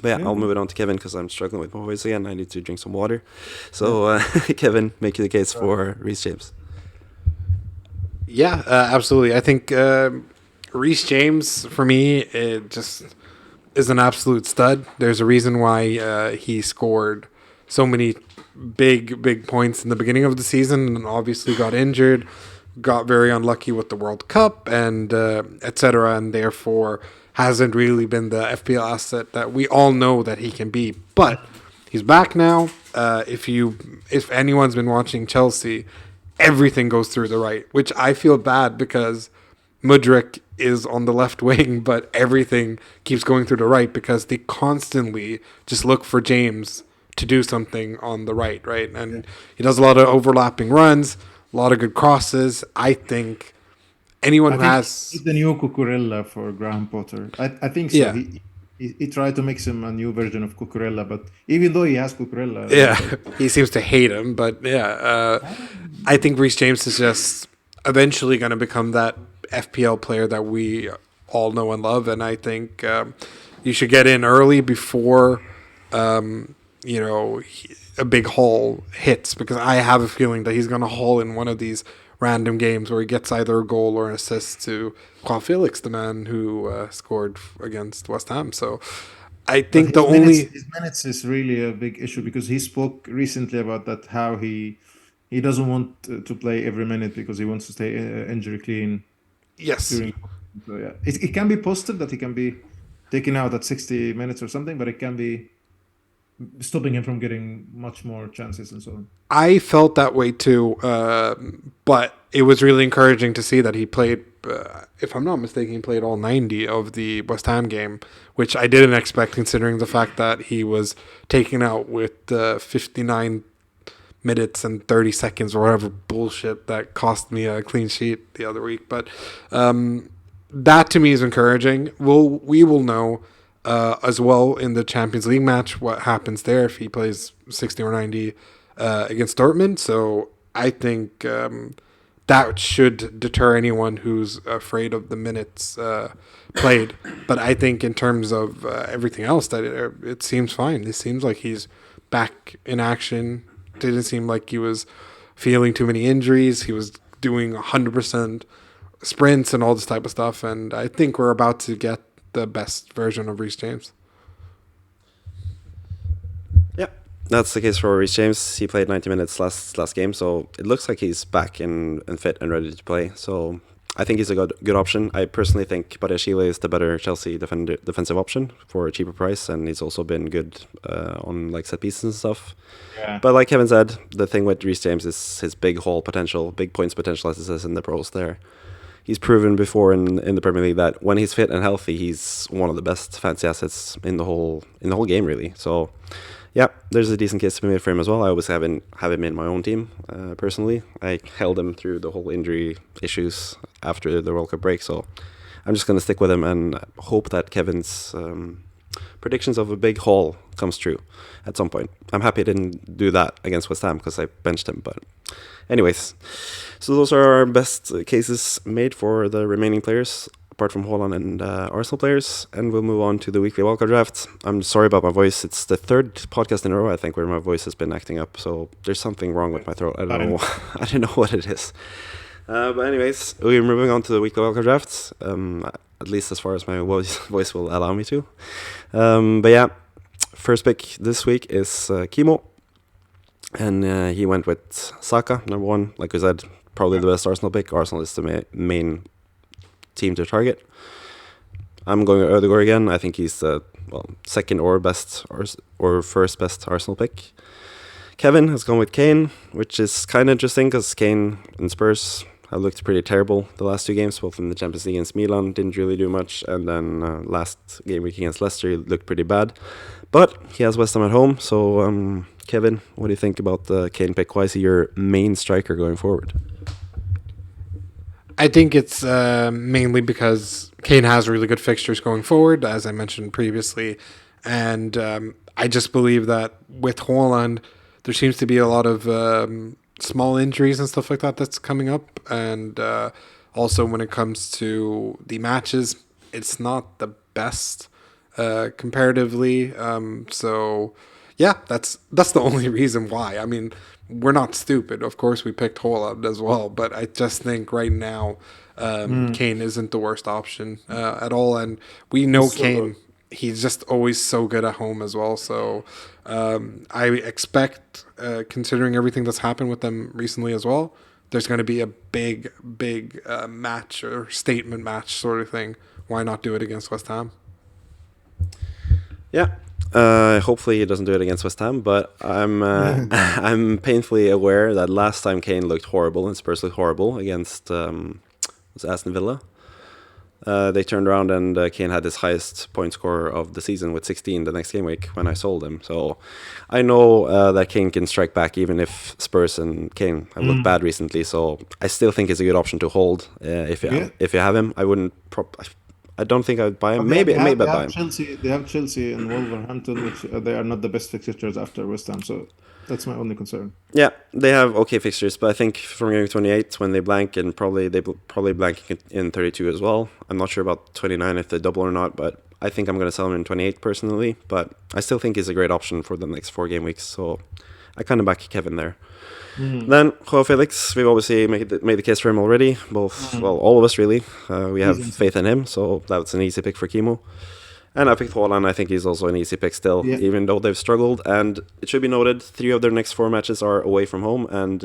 But yeah, I'll move it on to Kevin, because I'm struggling with my voice again. I need to drink some water. So, Kevin, make the case for Reece James.
Yeah, absolutely. I think Reece James, for me, it just is an absolute stud. There's a reason why he scored so many big points in the beginning of the season, and obviously got injured, got very unlucky with the World Cup, and etc., and therefore hasn't really been the FPL asset that we all know that he can be. But he's back now. If anyone's been watching Chelsea, everything goes through the right, which I feel bad, because Mudryk is on the left wing, but everything keeps going through the right, because they constantly just look for James to do something on the right? And he does a lot of overlapping runs, a lot of good crosses. I think anyone who has...
He's the new Cucurella for Graham Potter. I think so. Yeah. He tried to make him a new version of Cucurella, but even though he has Cucurella...
Yeah, he seems to hate him, but yeah. I think Reece James is just eventually going to become that FPL player that we all know and love, and I think you should get in early before... a big haul hits, because I have a feeling that he's going to haul in one of these random games where he gets either a goal or an assist to Felix, the man who scored against West Ham. So I think
his minutes is really a big issue, because he spoke recently about that, how he doesn't want to play every minute because he wants to stay injury clean.
Yes.
So yeah, it can be positive that he can be taken out at 60 minutes or something, but it can be stopping him from getting much more chances and so on.
I felt that way too, but it was really encouraging to see that he played, if I'm not mistaken, he played all 90 of the West Ham game, which I didn't expect, considering the fact that he was taken out with 59 minutes and 30 seconds or whatever bullshit that cost me a clean sheet the other week. But that to me is encouraging. We will know as well in the Champions League match what happens there if he plays 60 or 90 against Dortmund. So I think that should deter anyone who's afraid of the minutes played. But I think in terms of everything else, that it seems fine. It seems like he's back in action. Didn't seem like he was feeling too many injuries. He was doing 100% sprints and all this type of stuff. And I think we're about to get the best version of Reece James.
Yeah, that's the case for Reece James. He played 90 minutes last game, so it looks like he's back and fit and ready to play. So I think he's a good option. I personally think Badiashile is the better Chelsea defensive option for a cheaper price, and he's also been good on like set pieces and stuff.
Yeah.
But like Kevin said, the thing with Reece James is his big haul potential, big points potential, as it says in the pros there. He's proven before in the Premier League that when he's fit and healthy, he's one of the best fancy assets in the whole game, really. So, yeah, there's a decent case to be made for him as well. I always have him in my own team, personally. I held him through the whole injury issues after the World Cup break, so I'm just going to stick with him and hope that Kevin's predictions of a big haul comes true at some point. I'm happy I didn't do that against West Ham because I benched him, but anyways, so those are our best cases made for the remaining players, apart from Haaland and Arsenal players, and we'll move on to the weekly wildcard draft. I'm sorry about my voice. It's the third podcast in a row, I think, where my voice has been acting up, so there's something wrong with my throat. I don't know. I don't know what it is. But anyways, we're moving on to the weekly wildcard draft, at least as far as my voice will allow me to. But yeah, first pick this week is Kimo. And he went with Saka, number one. Like I said, probably the best Arsenal pick. Arsenal is the main team to target. I'm going with Ødegaard again. I think he's the second or first best Arsenal pick. Kevin has gone with Kane, which is kind of interesting because Kane and Spurs have looked pretty terrible the last two games, both in the Champions League against Milan, didn't really do much, and then last game week against Leicester, he looked pretty bad. But he has West Ham at home, so Kevin, what do you think about the Kane pick? Why is he your main striker going forward?
I think it's mainly because Kane has really good fixtures going forward, as I mentioned previously. And I just believe that with Haaland, there seems to be a lot of small injuries and stuff like that that's coming up. And also when it comes to the matches, it's not the best comparatively. So yeah, that's the only reason why. I mean, we're not stupid. Of course, we picked Haaland as well, but I just think right now Kane isn't the worst option at all. And we know Kane, he's just always so good at home as well. So I expect, considering everything that's happened with them recently as well, there's going to be a big match or statement match sort of thing. Why not do it against West Ham?
Yeah. Hopefully he doesn't do it against West Ham, but I'm painfully aware that last time Kane looked horrible and Spurs looked horrible against Aston Villa. They turned around and Kane had his highest point score of the season with 16 the next game week when I sold him. So I know that Kane can strike back even if Spurs and Kane have looked bad recently. So I still think it's a good option to hold if you have him. I don't think I would buy him. Maybe I'd buy him.
They have Chelsea and Wolverhampton, which they are not the best fixtures after West Ham. So that's my only concern.
Yeah, they have okay fixtures, but I think from Gameweek 28 when they blank, and probably blank in 32 as well. I'm not sure about 29 if they double or not, but I think I'm going to sell him in 28 personally. But I still think he's a great option for the next 4 game weeks. So I kind of back Kevin there. Then Felix, we've obviously made the case for him already. All of us really. We have faith in him, so that's an easy pick for Kimo. And I picked Haaland. I think he's also an easy pick still, even though they've struggled. And it should be noted, 3 of their next 4 matches are away from home. And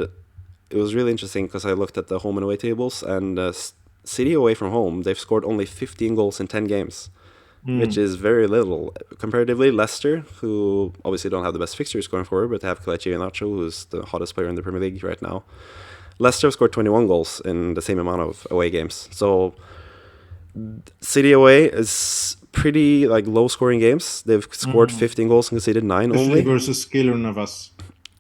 it was really interesting because I looked at the home and away tables, and City away from home, they've scored only 15 goals in 10 games. Which is very little. Comparatively, Leicester, who obviously don't have the best fixtures going forward, but they have Kelechi Iheanacho, who's the hottest player in the Premier League right now. Leicester have scored 21 goals in the same amount of away games. So City away is pretty low-scoring games. They've scored 15 goals and conceded 9 only.
Versus Keylor Navas.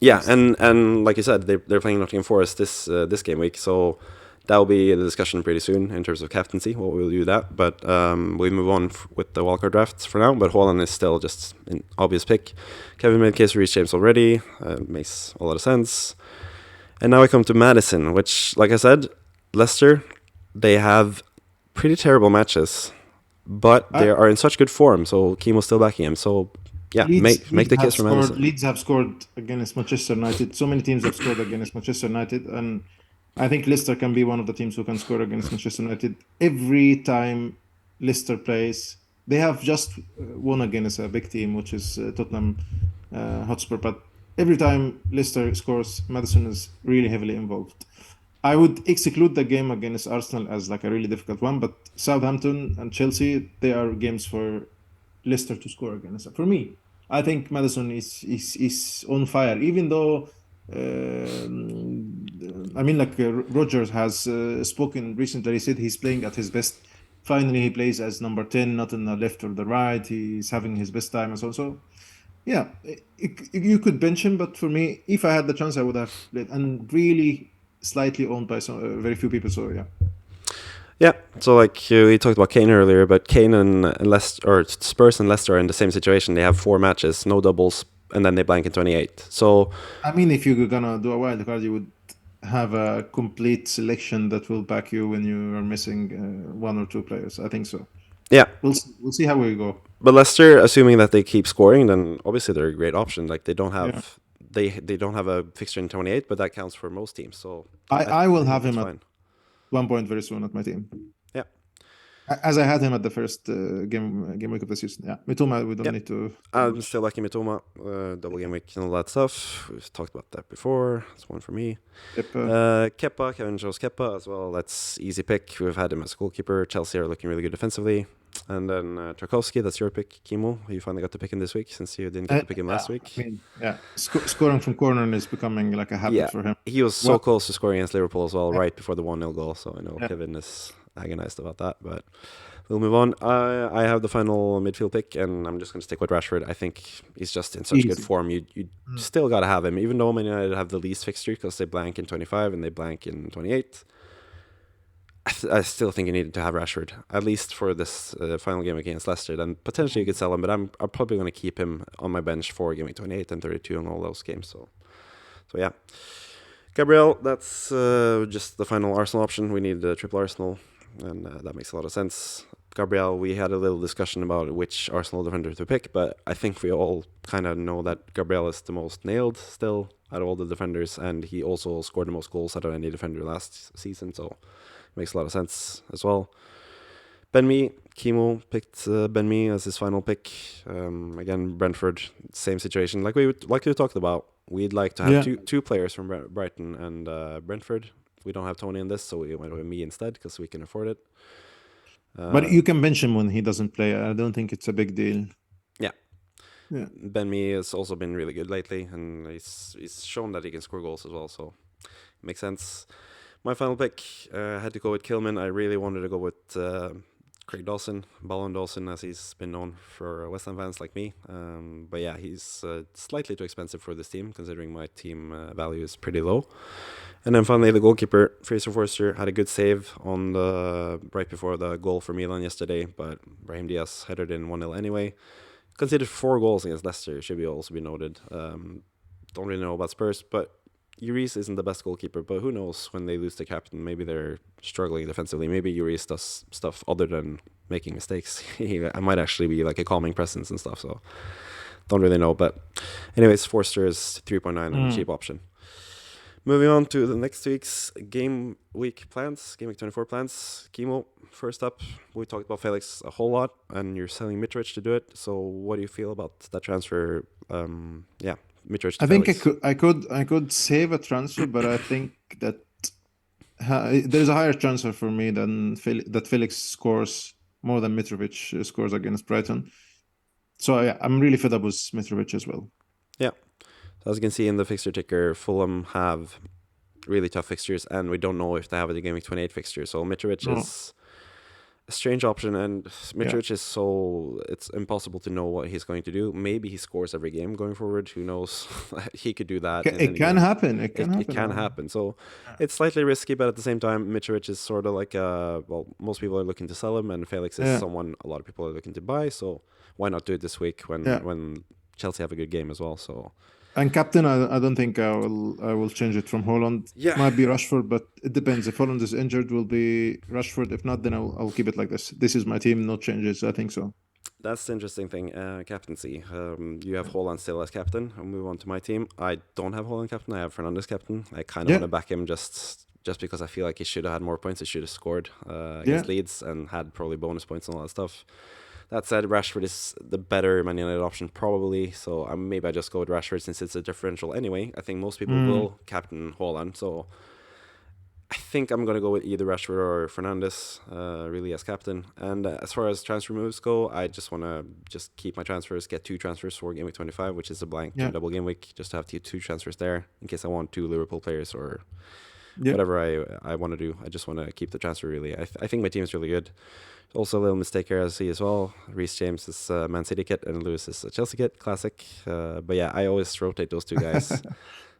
Yeah, and like you said, they're playing Nottingham Forest this game week, so that'll be the discussion pretty soon in terms of captaincy, what we'll do that. But we move on with the wildcard drafts for now. But Haaland is still just an obvious pick. Kevin made case for Reece James already. Makes a lot of sense. And now we come to Maddison, which, like I said, Leicester, they have pretty terrible matches. But they are in such good form, so Kimo's still backing him. So, yeah, make the case for Maddison.
Leeds have scored against Manchester United. So many teams have scored against Manchester United, and I think Leicester can be one of the teams who can score against Manchester United. Every time Leicester plays, they have just won against a big team, which is Tottenham Hotspur. But every time Leicester scores, Maddison is really heavily involved. I would exclude the game against Arsenal as like a really difficult one, but Southampton and Chelsea, they are games for Leicester to score against. For me, I think Maddison is on fire, even though I mean, like Rogers has spoken recently. He said he's playing at his best. Finally, he plays as number 10, not on the left or the right. He's having his best time and so on. So, yeah, you could bench him, but for me, if I had the chance, I would have played. And really slightly owned by some very few people. So, yeah.
Yeah, so like we talked about Kane earlier, but Kane and Leicester, or Spurs and Leicester are in the same situation. They have 4 matches, no doubles, and then they blank in 28. So
I mean, if you're gonna do a wild card, you would have a complete selection that will back you when you are missing 1 or 2 players. I think so.
yeah,
We'll see how we go.
but Leicester, assuming that they keep scoring, then obviously they're a great option. Like they don't have they don't have a fixture in 28, but that counts for most teams. So
I will have
think
him
that's
at 1 point very soon at my team.
Yeah.
As I had him at the first game week of the season. Yeah, Mitoma, we don't need to.
I'm still liking Mitoma, double game week and all that stuff. We've talked about that before. That's one for me. Kepa, Kevin chose Kepa as well. That's easy pick. We've had him as goalkeeper. Chelsea are looking really good defensively. And then Tarkovsky, that's your pick. Kimo, you finally got to pick him this week since you didn't get to pick him last week.
I mean, scoring from corner is becoming like a habit for him.
He was so close to scoring against Liverpool as well, right before the 1-0 goal. So I know Kevin is agonized about that, but we'll move on. I have the final midfield pick, and I'm just going to stick with Rashford. I think he's just in such good form. You still got to have him, even though Man United have the least fixture because they blank in 25 and they blank in 28. I still think you needed to have Rashford, at least for this final game against Leicester. Then potentially you could sell him, but I'm probably going to keep him on my bench for game week 28 and 32 and all those games. So yeah. Gabriel, that's just the final Arsenal option. We need the triple Arsenal, and that makes a lot of sense. Gabriel, we had a little discussion about which Arsenal defender to pick, but I think we all kind of know that Gabriel is the most nailed still out of all the defenders, and he also scored the most goals out of any defender last season, so makes a lot of sense as well. Ben-Mee, Kimo picked Ben-Mee as his final pick. Again, Brentford, same situation. Like we talked about, we'd like to have two players from Brighton and Brentford. We don't have Tony in this, so we went with me instead because we can afford it.
But you can bench him when he doesn't play. I don't think it's a big deal.
Yeah. Ben-Mee has also been really good lately, and he's shown that he can score goals as well, so it makes sense. My final pick, had to go with Kilman. I really wanted to go with Craig Dawson, Ballon Dawson, as he's been known for West Ham fans like me. But yeah, he's slightly too expensive for this team, considering my team value is pretty low. And then finally, the goalkeeper, Fraser Forster, had a good save on right before the goal for Milan yesterday, but Brahim Diaz headed in 1-0 anyway. Considered 4 goals against Leicester, should also be noted. Don't really know about Spurs, but Lloris isn't the best goalkeeper, but who knows when they lose the captain? Maybe they're struggling defensively. Maybe Lloris does stuff other than making mistakes. I might actually be like a calming presence and stuff, so don't really know. But anyways, Forster is 3.9 and a cheap option. Moving on to the next week's game week plans, game week 24 plans. Kimo, first up, we talked about Felix a whole lot, and you're selling Mitrovic to do it. So what do you feel about that transfer? Mitrovic to
I think
Felix.
I could save a transfer, but I think that there's a higher transfer for me than that Felix scores more than Mitrovic scores against Brighton. So yeah, I'm really fed up with Mitrovic as well.
Yeah. So as you can see in the fixture ticker, Fulham have really tough fixtures, and we don't know if they have a game week 28 fixture. So Mitrovic is a strange option, and Mitrovic is it's impossible to know what he's going to do. Maybe he scores every game going forward. Who knows? He could do that.
It can happen. It
can happen. So it's slightly risky, but at the same time, Mitrovic is sort of like most people are looking to sell him, and Felix is someone a lot of people are looking to buy. So why not do it this week when Chelsea have a good game as well? So.
And captain, I don't think I will change it from Holland.
Yeah.
Might be Rashford, but it depends. If Holland is injured, will be Rashford. If not, then I'll keep it like this. This is my team, no changes. I think so.
That's the interesting thing, captaincy. You have Holland still as captain. I'll move on to my team. I don't have Holland captain. I have Fernandes captain. I kind of want to back him just because I feel like he should have had more points. He should have scored against Leeds and had probably bonus points and all that stuff. That said, Rashford is the better Man United option probably, so maybe I just go with Rashford since it's a differential anyway. I think most people will captain Haaland, so I think I'm gonna go with either Rashford or Fernandes, really as captain. And as far as transfer moves go, I just wanna just keep my transfers, get 2 transfers for Gameweek 25, which is a blank
Yeah.
and double game week, just to have 2 transfers there in case I want 2 Liverpool players or
Yeah.
whatever I want to do. I just want to keep the transfer really. I think my team is really good. Also a little mistake here I see as well. Reece James is a Man City kit and Lewis is a Chelsea kit, classic. But yeah, I always rotate those 2 guys.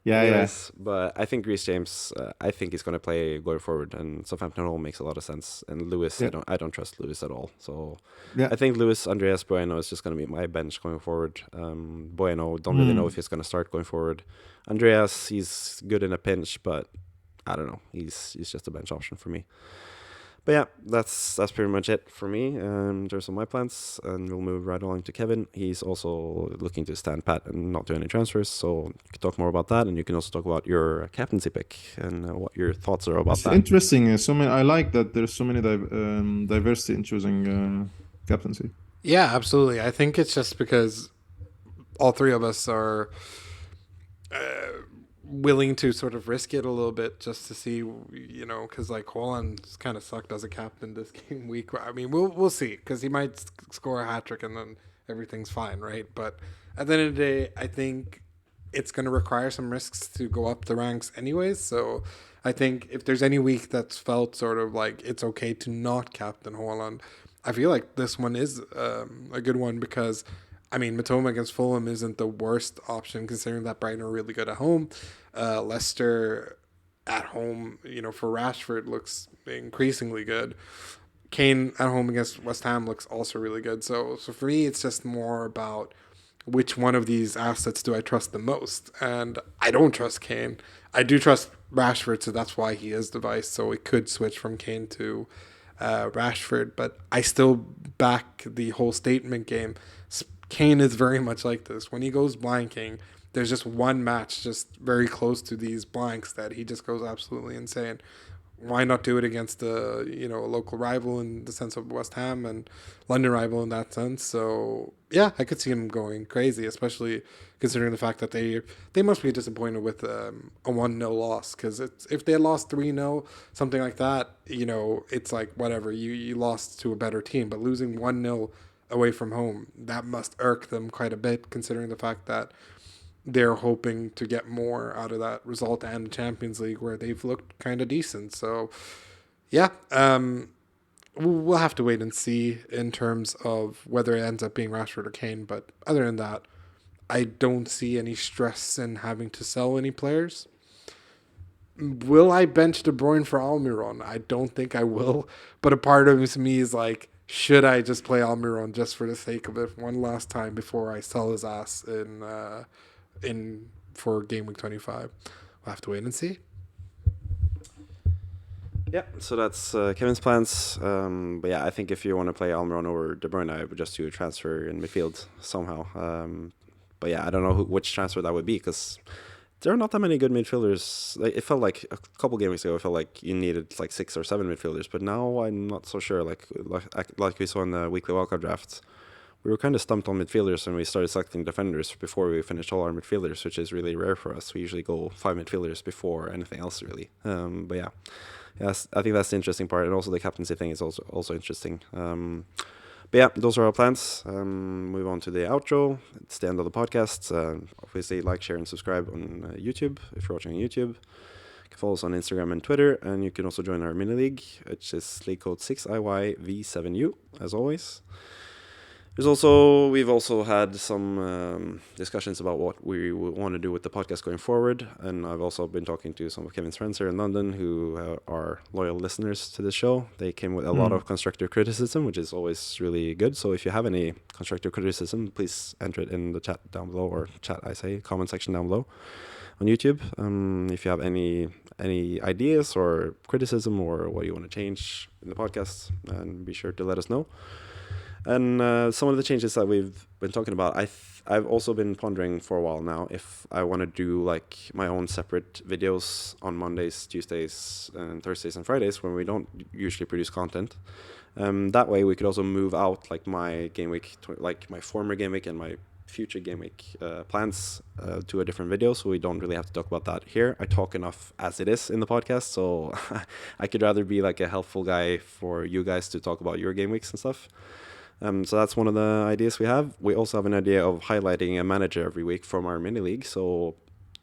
Yeah.
Anyways, but I think Reece James, I think he's going to play going forward, and Southampton home makes a lot of sense. And Lewis,
Yeah.
I don't trust Lewis at all. So
Yeah.
I think Lewis, Andreas, Bueno is just going to be my bench going forward. Bueno, don't really know if he's going to start going forward. Andreas, he's good in a pinch, but I don't know. He's just a bench option for me. But yeah, that's pretty much it for me in terms of my plans, and we'll move right along to Kevin. He's also looking to stand pat and not do any transfers, so you can talk more about that, and you can also talk about your captaincy pick and what your thoughts are about
It's
that.
interesting. So many. I like that there's so many diversity in choosing captaincy.
Yeah, absolutely. I think it's just because all 3 of us are willing to sort of risk it a little bit just to see, because like Haaland's kind of sucked as a captain this game week. I mean, we'll see, because he might score a hat trick and then everything's fine, right? But at the end of the day, I think it's going to require some risks to go up the ranks anyways. So I think if there's any week that's felt sort of like it's okay to not captain Haaland, I feel like this one is a good one, because I mean, Matoma against Fulham isn't the worst option, considering that Brighton are really good at home. Leicester at home, for Rashford looks increasingly good. Kane at home against West Ham looks also really good. So for me, it's just more about which one of these assets do I trust the most. And I don't trust Kane. I do trust Rashford, so that's why he is the vice. So it could switch from Kane to Rashford, but I still back the whole statement game. Kane is very much like this. When he goes blanking, there's just one match just very close to these blanks that he just goes absolutely insane. Why not do it against a local rival in the sense of West Ham, and London rival in that sense? So yeah, I could see him going crazy, especially considering the fact that they must be disappointed with a 1-0 loss, because if they had lost 3-0, something like that, it's like whatever, you lost to a better team, but losing 1-0 away from home, that must irk them quite a bit, considering the fact that they're hoping to get more out of that result and the Champions League, where they've looked kind of decent. So yeah, we'll have to wait and see in terms of whether it ends up being Rashford or Kane. But other than that, I don't see any stress in having to sell any players. Will I bench De Bruyne for Almiron? I don't think I will, but a part of me is like, should I just play Almiron just for the sake of it one last time before I sell his ass in for Game Week 25? We'll have to wait and see.
Yeah, so that's Kevin's plans. But yeah, I think if you want to play Almiron over De Bruyne, I would just do a transfer in midfield somehow. But yeah, I don't know which transfer that would be, because there are not that many good midfielders. It felt like a couple games ago, it felt like you needed like 6 or 7 midfielders, but now I'm not so sure. Like we saw in the weekly wildcard draft, we were kind of stumped on midfielders, and we started selecting defenders before we finished all our midfielders, which is really rare for us. We usually go 5 midfielders before anything else, really. But yeah, yes, I think that's the interesting part, and also the captaincy thing is also interesting. But yeah, those are our plans. Move on to the outro. It's the end of the podcast. Obviously, like, share, and subscribe on YouTube if you're watching on YouTube. You can follow us on Instagram and Twitter, and you can also join our mini league, which is league code 6IYV7U, as always. We've also had some discussions about what we want to do with the podcast going forward, and I've also been talking to some of Kevin's friends here in London who are loyal listeners to the show. They came with a lot of constructive criticism, which is always really good. So if you have any constructive criticism, please enter it in the chat down below, or comment section down below on YouTube. If you have any ideas or criticism or what you want to change in the podcast, and be sure to let us know. And some of the changes that we've been talking about, I've also been pondering for a while now if I want to do like my own separate videos on Mondays, Tuesdays, and Thursdays and Fridays when we don't usually produce content. That way we could also move out like my game week, like my former game week and my future game week plans to a different video, so we don't really have to talk about that here. I talk enough as it is in the podcast, so I could rather be like a helpful guy for you guys to talk about your game weeks and stuff. So that's one of the ideas we have. We also have an idea of highlighting a manager every week from our mini league, so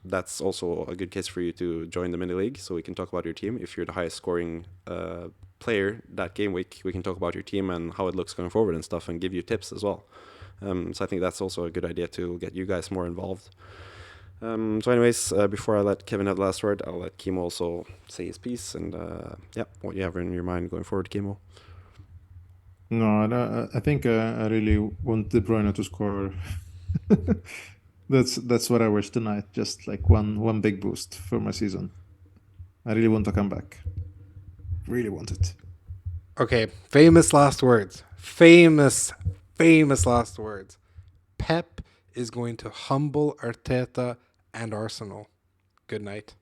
that's also a good case for you to join the mini league, so we can talk about your team. If you're the highest scoring player that game week, we can talk about your team and how it looks going forward and stuff, and give you tips as well. So I think that's also a good idea to get you guys more involved. So anyways, before I let Kevin have the last word, I'll let Kimo also say his piece, and what you have in your mind going forward, Kimo.
No, I think I really want De Bruyne to score. That's what I wish tonight. Just like one big boost for my season. I really want to come back. Really want it.
Okay, famous last words. Famous last words. Pep is going to humble Arteta and Arsenal. Good night.